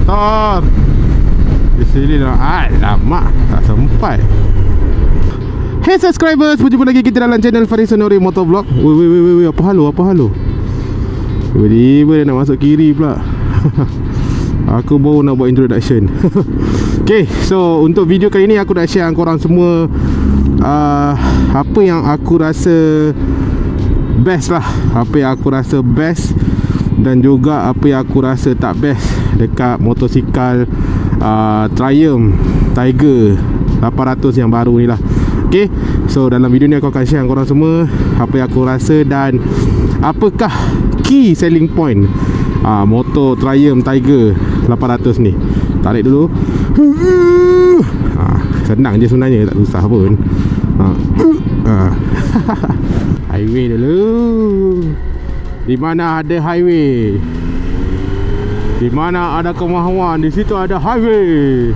motor. Di sini lah. Alamak, tak sempat. Hey subscribers, berjumpa lagi kita dalam channel Faris Sonori Motovlog. Weh, apa halu? Tiba-tiba dia nak masuk kiri pula. Aku baru nak buat introduction. Okay, so untuk video kali ni aku nak share dengan korang semua apa yang aku rasa best lah. Apa yang aku rasa best dan juga apa yang aku rasa tak best dekat motosikal Triumph Tiger 800 yang baru ni lah. Okay, so dalam video ni aku akan share dengan korang semua apa yang aku rasa dan apakah key selling point motor Triumph Tiger 800 ni. Tarik dulu. Senang je sebenarnya, tak susah pun. Highway dulu. Di mana ada highway, di mana ada kemahuan, di situ ada highway.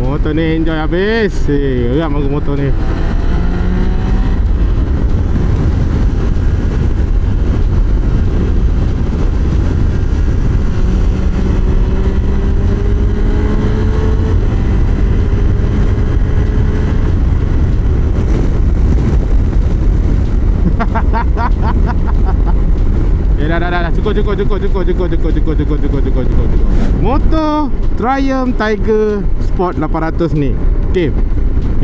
Motor ni enjoy habis. Geram aku motor ni. Dah cukup. Motor Triumph Tiger Sport 800 ni. Okay,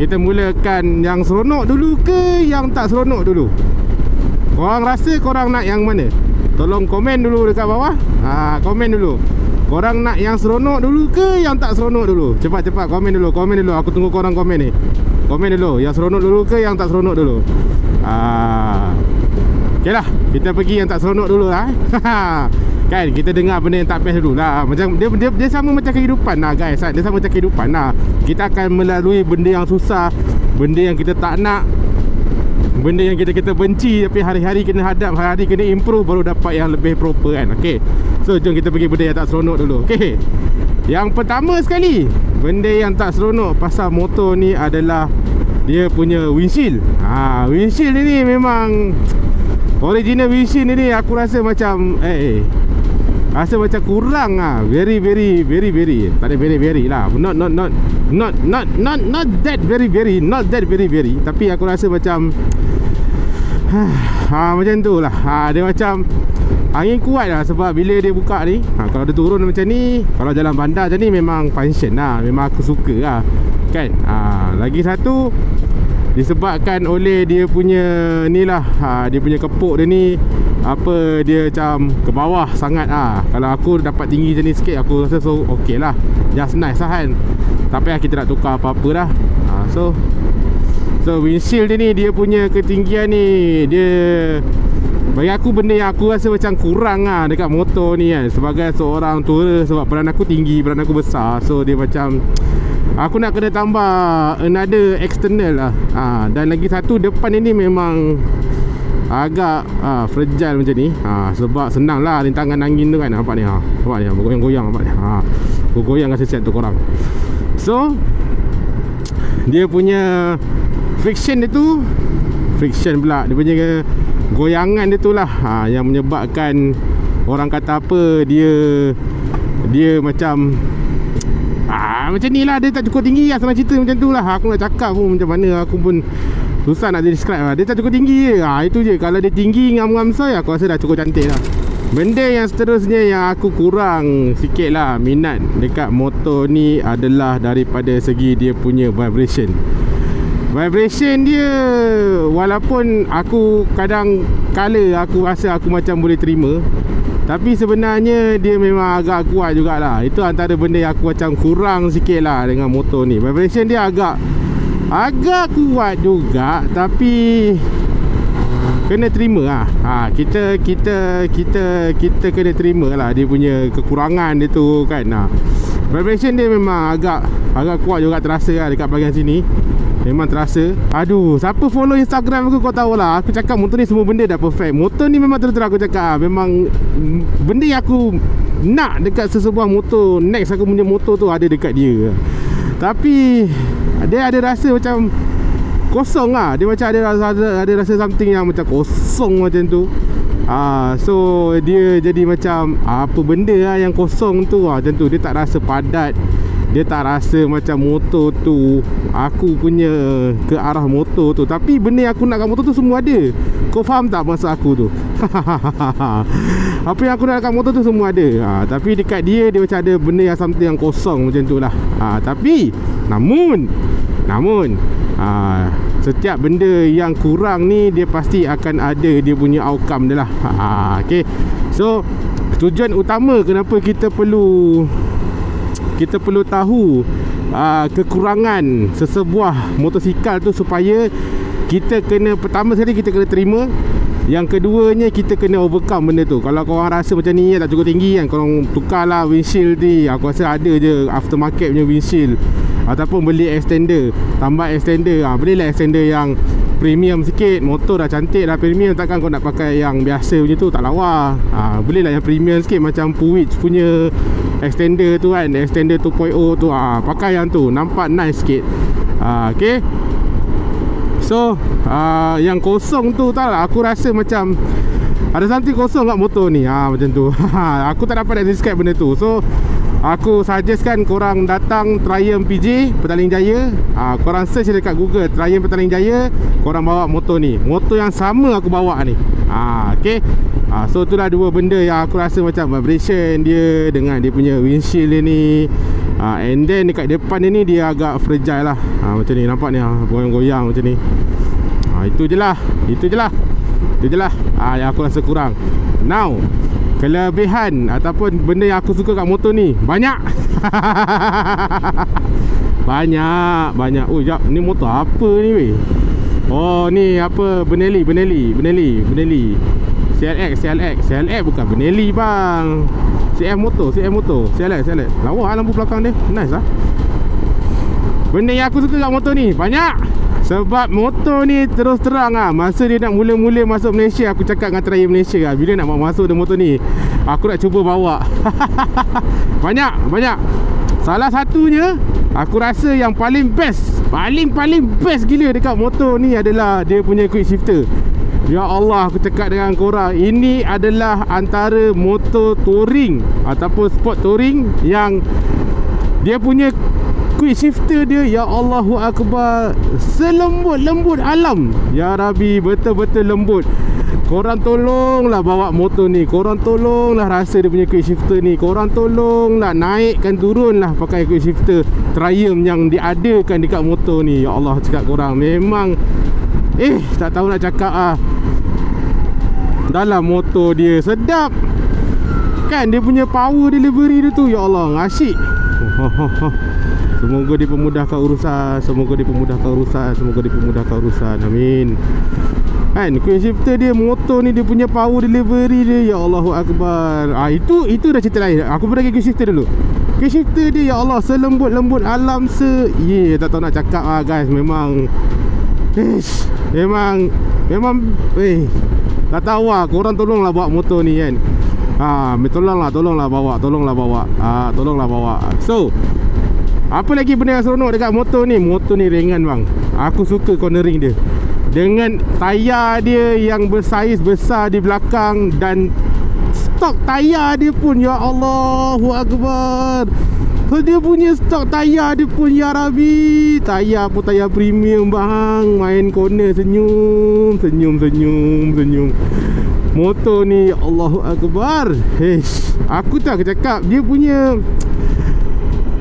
kita mulakan yang seronok dulu ke yang tak seronok dulu? Korang rasa korang nak yang mana? Tolong komen dulu dekat bawah. Komen dulu. Korang nak yang seronok dulu ke yang tak seronok dulu? Cepat komen dulu. Aku tunggu korang komen ni. Komen dulu, yang seronok dulu ke yang tak seronok dulu? Okay lah, kita pergi yang tak seronok dulu lah. Kan, kita dengar benda yang tak best dulu lah. Macam dia sama macam kehidupan lah guys. Dia sama macam kehidupan lah. Kita akan melalui benda yang susah, benda yang kita tak nak, benda yang kita benci, tapi hari-hari kena hadap, hari-hari kena improve, baru dapat yang lebih proper kan. Okay, so jom kita pergi benda yang tak seronok dulu. Okay, yang pertama sekali, benda yang tak seronok pasal motor ni adalah dia punya windshield. Windshield ni memang original windshield ni aku rasa macam rasa macam kurang lah. Very tak ada very lah. Not that very. Tapi aku rasa macam macam tu lah. Dia macam angin kuat lah. Sebab bila dia buka ni, kalau dia turun macam ni, kalau jalan bandar macam ni, memang function lah. Memang aku suka lah kan. Lagi satu, disebabkan oleh dia punya ni lah, dia punya kepuk dia ni, dia macam ke bawah sangat lah. Kalau aku dapat tinggi macam ni sikit, aku rasa so ok lah, just nice lah kan. Tak payah kita nak tukar apa-apa dah. So windshield dia ni, dia punya ketinggian ni, dia bagi aku benda yang aku rasa macam kurang lah dekat motor ni kan. Sebagai seorang tourer, sebab badan aku tinggi, badan aku besar, so dia macam aku nak kena tambah another external lah. Dan lagi satu, depan ini memang agak fragile macam ni. Sebab senang lah rintangan angin tu kan. Nampak ni, nampak ni, bergoyang-goyang. Nampak ni, aku goyang kasi siap tu korang. So dia punya friction dia tu, dia punya goyangan dia tu lah, yang menyebabkan orang kata apa, dia macam macam ni lah. Dia tak cukup tinggi lah, senang cerita macam tu lah. Aku nak cakap pun macam mana, aku pun susah nak describe lah. Dia tak cukup tinggi je. Itu je. Kalau dia tinggi ngam-ngam soy, aku rasa dah cukup cantik lah. Benda yang seterusnya yang aku kurang sikit lah minat dekat motor ni adalah daripada segi dia punya vibration. Vibration dia, walaupun aku kadang kala aku rasa aku macam boleh terima, tapi sebenarnya dia memang agak kuat jugalah. Itu antara benda yang aku macam kurang sikit lah dengan motor ni. Vibration dia agak kuat juga, tapi kena terima lah. Kita kena terima lah dia punya kekurangan dia tu kan. Vibration dia memang agak kuat juga, terasa lah dekat bahagian sini. Memang terasa. Aduh, siapa follow Instagram aku, kau tahulah aku cakap motor ni semua benda dah perfect. Motor ni memang terus aku cakap memang benda yang aku nak dekat sesebuah motor, next aku punya motor tu ada dekat dia. Tapi dia ada rasa macam kosong lah. Dia macam ada rasa something yang macam kosong macam tu. So dia jadi macam apa benda lah yang kosong tu macam tu. Dia tak rasa padat, dia tak rasa macam motor tu aku punya ke arah motor tu. Tapi benda yang aku nak kat motor tu semua ada. Kau faham tak maksud aku tu? Apa yang aku nak kat motor tu semua ada. Tapi dekat dia macam ada benda yang something yang kosong macam tu lah. Tapi Namun setiap benda yang kurang ni dia pasti akan ada dia punya outcome dia lah. Okay. So tujuan utama kenapa kita perlu tahu kekurangan sesebuah motosikal tu, supaya kita kena, pertama sekali kita kena terima, yang keduanya kita kena overcome benda tu. Kalau korang rasa macam ni tak cukup tinggi kan, korang tukarlah windshield ni. Aku rasa ada je aftermarket punya windshield, ataupun beli extender, tambah extender. Belilah extender yang premium sikit. Motor dah cantik dah premium, takkan kau nak pakai yang biasa punya tu, tak lawa. Belilah yang premium sikit, macam Puig punya extender tu kan, extender 2.0 tu. Pakai yang tu, nampak nice sikit. Okay. So yang kosong tu tak lah, aku rasa macam ada something kosong kat motor ni. Macam tu. Aku tak dapat nak describe benda tu. So aku suggestkan korang datang Triumph PJ Petaling Jaya. Korang search dekat Google Triumph Petaling Jaya, korang bawa motor ni, motor yang sama aku bawa ni. Okay. So itulah dua benda yang aku rasa macam vibration dia dengan dia punya windshield dia ni. And then dekat depan dia ni dia agak fragile lah. Macam ni nampak ni, goyang-goyang macam ni. Itu je lah yang aku rasa kurang. Now, kelebihan ataupun benda yang aku suka kat motor ni banyak. Banyak. Oh jap, ni motor apa ni weh? Oh ni apa, Benelli. CLX bukan Benelli bang. CF motor CLX. Lawa lampu belakang dia, nice lah. Benda yang aku suka kat motor ni banyak. Sebab motor ni terus terang masa dia nak mula-mula masuk Malaysia, aku cakap dengan Triumph Malaysia bila nak masuk dia motor ni, aku nak cuba bawa. Banyak. Salah satunya aku rasa yang paling best gila dekat motor ni adalah dia punya quick shifter. Ya Allah, aku cakap dengan korang, ini adalah antara motor touring ataupun sport touring yang dia punya quick shifter dia, ya Allahu Akbar, selembut-lembut alam. Ya Rabbi, betul-betul lembut. Korang tolonglah bawa motor ni, korang tolonglah rasa dia punya quick shifter ni, korang tolonglah naikkan turunlah pakai quick shifter Triumph yang diadakan dekat motor ni. Ya Allah, cakap korang memang tak tahu nak cakap dalam motor dia sedap kan, dia punya power delivery dia tu, ya Allah, asyik. Semoga dipermudahkan urusan. Amin. Kan quick shifter dia, motor ni dia punya power delivery dia, ya Allahu Akbar. Itu dah cerita lain. Aku pergi quick shifter dulu. Quick shifter dia, ya Allah, selembut-lembut alam tak tahu nak cakap guys. Memang tak tahu korang tolonglah bawa motor ni kan. Tolonglah bawa. So apa lagi benda yang seronok dekat motor ni? Motor ni ringan bang. Aku suka cornering dia, dengan tayar dia yang bersaiz besar di belakang, dan stok tayar dia pun, ya Allahu Akbar, dia punya stok tayar dia pun, ya Rabbi, tayar pun tayar premium bang. Main corner senyum. Motor ni, Allahu Akbar. Aku tak cakap, dia punya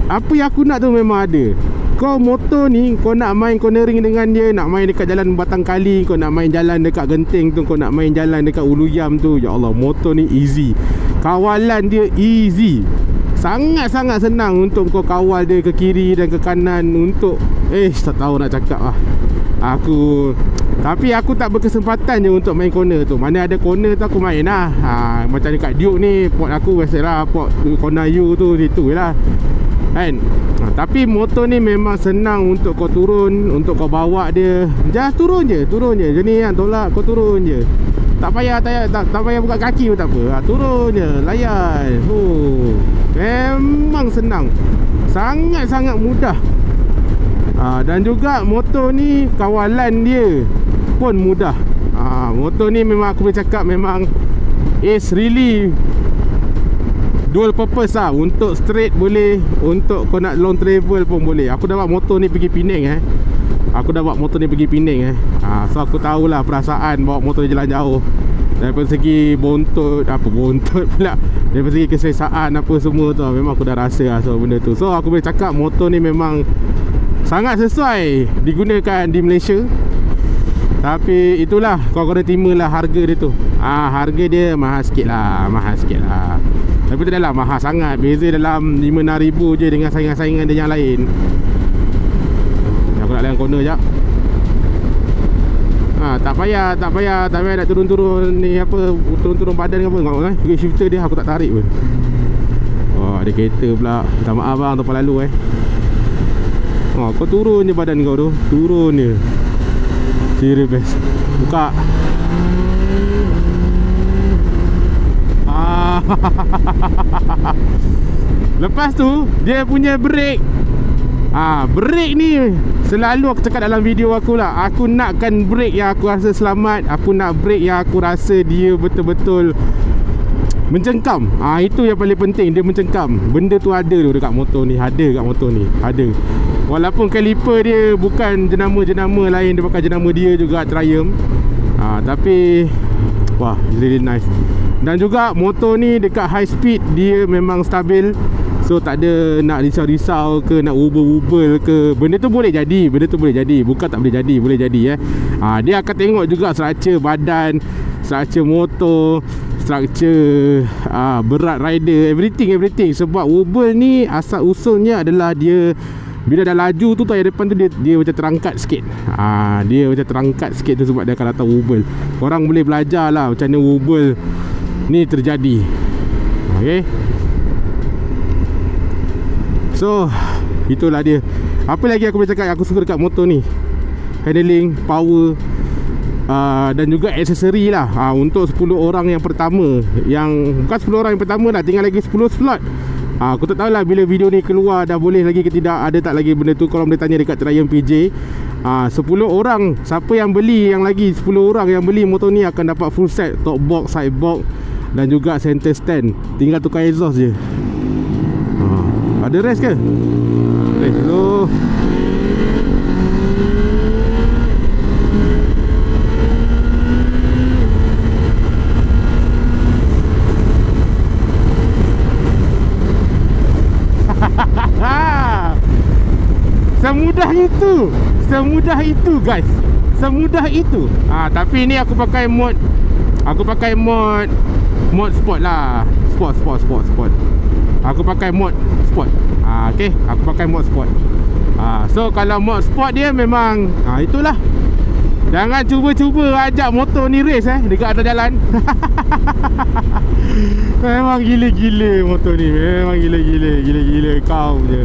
apa yang aku nak tu memang ada. Kau motor ni, kau nak main cornering dengan dia, nak main dekat jalan Batang Kali, kau nak main jalan dekat Genting tu, kau nak main jalan dekat Ulu Yam tu, ya Allah, motor ni easy. Kawalan dia easy, sangat-sangat senang untuk kau kawal dia ke kiri dan ke kanan. Untuk tak tahu nak cakap tapi aku tak berkesempatan je untuk main corner tu. Mana ada corner tu aku main lah. Macam dekat Duke ni, port aku biasalah, port corner U tu, situ lah kan. Tapi motor ni memang senang untuk kau turun, untuk kau bawa dia. Just turun je. Macam ni kan, tolak kau turun je. Tak payah buka kaki pun tak apa. Turun je, layan. Memang senang. Sangat-sangat mudah Dan juga motor ni kawalan dia pun mudah. Motor ni memang aku boleh cakap memang is really dual purpose lah. Untuk straight boleh, untuk kau nak long travel pun boleh. Aku dah bawa motor ni pergi Penang so aku tahulah perasaan bawa motor jalan jauh. Daripada segi bontot pula, daripada segi keselesaan apa semua tu, memang aku dah rasa lah so benda tu. So aku boleh cakap motor ni memang sangat sesuai digunakan di Malaysia. Tapi itulah, kau kena timalah harga dia tu. Harga dia mahal sikit lah. Tapi tu dah lah mahal sangat. Beza dalam 5-6 ribu je dengan saingan-saingan dia yang lain. Aku nak layan corner jap. Tak payah nak turun-turun ni apa, turun-turun badan ke apa. Tengok kan, shifter dia aku tak tarik pun. Ada kereta pula. Minta maaf bang, terlalu lalu kau turun je badan kau tu. Turun je. Serius best. Buka. Lepas tu dia punya brake. Brake ni selalu aku cakap dalam video aku lah. Aku nakkan brake yang aku rasa selamat. Aku nak brake yang aku rasa dia betul-betul mencengkam. Itu yang paling penting, dia mencengkam. Benda tu ada tu dekat motor ni. Ada. Walaupun kaliper dia bukan jenama-jenama lain, dia pakai jenama dia juga, Triumph. Tapi wah, really nice. Dan juga motor ni dekat high speed dia memang stabil. So tak ada nak risau-risau ke, nak ubel-ubel ke. Benda tu boleh jadi. Bukan tak boleh jadi, boleh jadi dia akan tengok juga structure badan, structure motor, structure berat rider, everything. Sebab ubel ni asal usulnya adalah dia bila dah laju tu tayar depan tu dia macam terangkat sikit. Dia macam terangkat sikit tu sebab dia akan datang wobble. Korang boleh belajar lah macam mana wobble ni terjadi. Okay, so itulah dia. Apa lagi aku boleh cakap aku suka dekat motor ni? Handling, power, dan juga aksesori lah. Untuk 10 orang yang pertama, yang bukan 10 orang yang pertama dah, tinggal lagi 10 slot. Aku tak tahulah bila video ni keluar dah boleh lagi ke tidak, ada tak lagi benda tu. Kalau boleh tanya dekat Triumph PJ. 10 orang, siapa yang beli, yang lagi 10 orang yang beli motor ni akan dapat full set, top box, side box dan juga center stand. Tinggal tukar exhaust je. Ada rest ke? Rest dulu. Semudah itu guys. Semudah itu. Tapi ni aku pakai mod sport lah. Sport. Aku pakai mod sport. Okay, aku pakai mod sport. So kalau mod sport dia memang itulah. Jangan cuba-cuba ajak motor ni race dekat atas jalan. Memang gila-gila motor ni. Memang gila-gila kau je.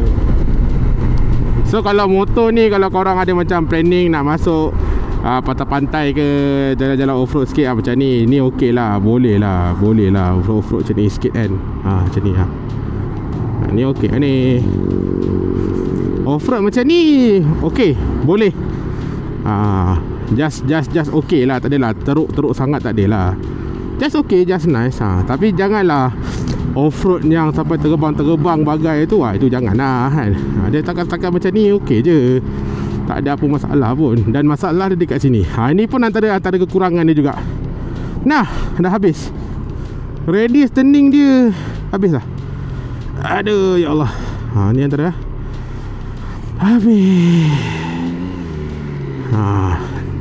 So kalau motor ni, kalau korang ada macam planning nak masuk pantai-pantai ke, jalan-jalan off-road sikit macam ni okey lah. Boleh lah off-road macam ni sikit kan. Macam ni ni okey ni. Off-road macam ni okey, boleh. Just okey lah. Tak adalah teruk sangat, tak adalah. Just okey, just nice. Tapi janganlah off-road yang sampai terbang bagai tu. Itu janganlah kan. Dia takat-takat macam ni okey je, tak ada apa masalah pun. Dan masalah dia dekat sini. Ini pun antara kekurangan dia juga. Nah, dah habis. Radius turning dia habis dah. Aduh ya Allah. Ni antara habis.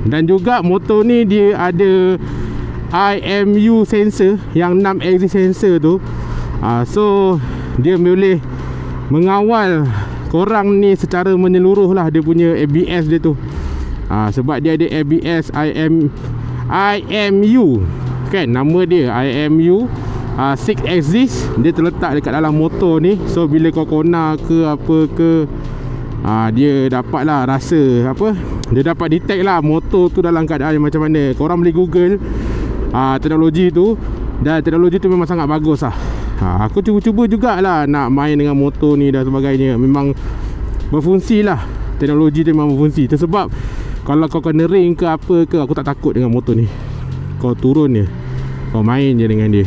Dan juga motor ni dia ada IMU sensor, yang 6 axis sensor tu. So dia boleh mengawal korang ni secara menyeluruh lah. Dia punya ABS dia tu. Sebab dia ada ABS IMU kan, nama dia IMU 6 axis. Dia terletak dekat dalam motor ni. So bila kau kona ke apa ke, dia dapat lah rasa apa, dia dapat detect lah motor tu dalam keadaan macam mana. Korang boleh google teknologi tu. Dan teknologi tu memang sangat bagus lah. Aku cuba-cuba jugalah nak main dengan motor ni dan sebagainya. Memang berfungsi lah teknologi tu memang berfungsi. Sebab kalau kau kena ring ke apa ke, aku tak takut dengan motor ni. Kau turun je, kau main je dengan dia.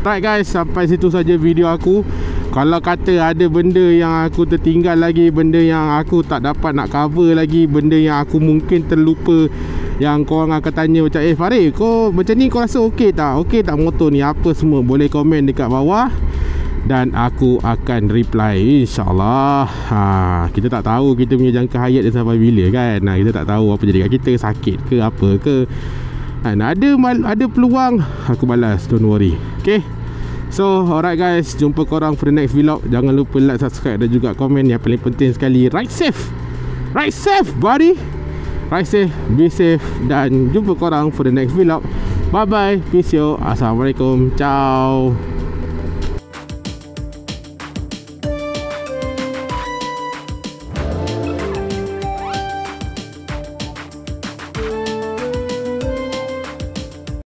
Alright guys, sampai situ saja video aku. Kalau kata ada benda yang aku tertinggal lagi, benda yang aku tak dapat nak cover lagi, benda yang aku mungkin terlupa, yang korang akan tanya macam, Farid, kau macam ni kau rasa okey tak? Okey tak motor ni? Apa semua? Boleh komen dekat bawah dan aku akan reply, InsyaAllah. Kita tak tahu kita punya jangka hayat dia sampai bila kan. Kita tak tahu apa jadi kat kita, sakit ke apa ke. Ada peluang, aku balas, don't worry. Okay, so alright guys, jumpa korang for the next vlog. Jangan lupa like, subscribe dan juga komen. Yang paling penting sekali, ride safe. Ride safe buddy. Ride safe, be safe. Dan jumpa korang for the next vlog. Bye bye, peace yo. Assalamualaikum, ciao.